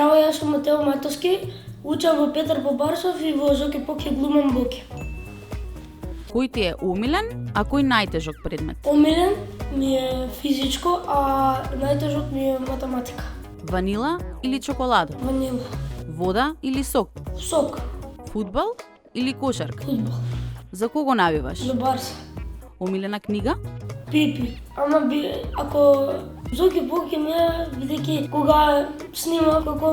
Здраво, јас сум Матео Матовски, учам во Петар Побарсов и во Зоки Поки глумам Боки. Кој ти е омилен, а кој најтежок предмет? Омилен ми е физичко, а најтежок ми е математика. Ванила или чоколадо? Ванила. Вода или сок? Сок. Фудбал или кошарка? Фудбал. За кого навиваш? За Барса. Омилена книга? Пипи. Ама ако Зоки Поки ми е, бидејќи кога снима како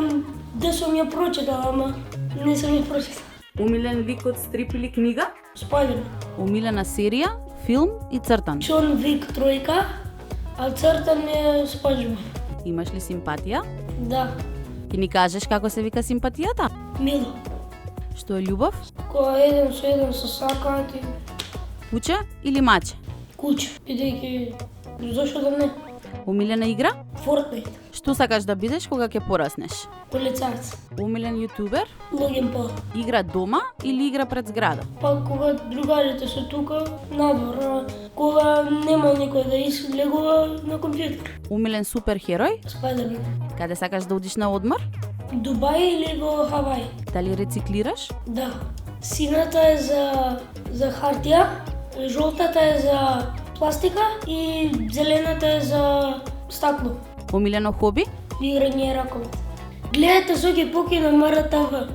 десо ми ја прочитал, ама не сум ја прочитал. Омилен лик од стрип или книга? Спајдермен. Омилена серија, филм и цртан? Джон Вик тројка, а цртан е Спанџбоб. Имаш ли симпатија? Да. Ќе ни кажеш како се вика симпатијата? Мило. Што е љубов? Кога еден се сакаат и Куче или маче? куче, бидејќи зошто да не? Омилена игра? Fortnite. Што сакаш да бидеш кога ќе пораснеш? Полицајец. Омилен јутубер? Логин Пол. Игра дома или игра пред зграда? Па кога другарите се тука, надвор, а кога нема никој да излегува на компјутер. Омилен суперхерој? Спајдермен. Каде сакаш да одиш на одмор? Дубај или во Хавај? Дали рециклираш? Да. Сината е за хартија, жолтата е за пластика и зелената е за стакло. Омилено хоби? Играње ракомет. Гледате Зоки Поки на МРТВ.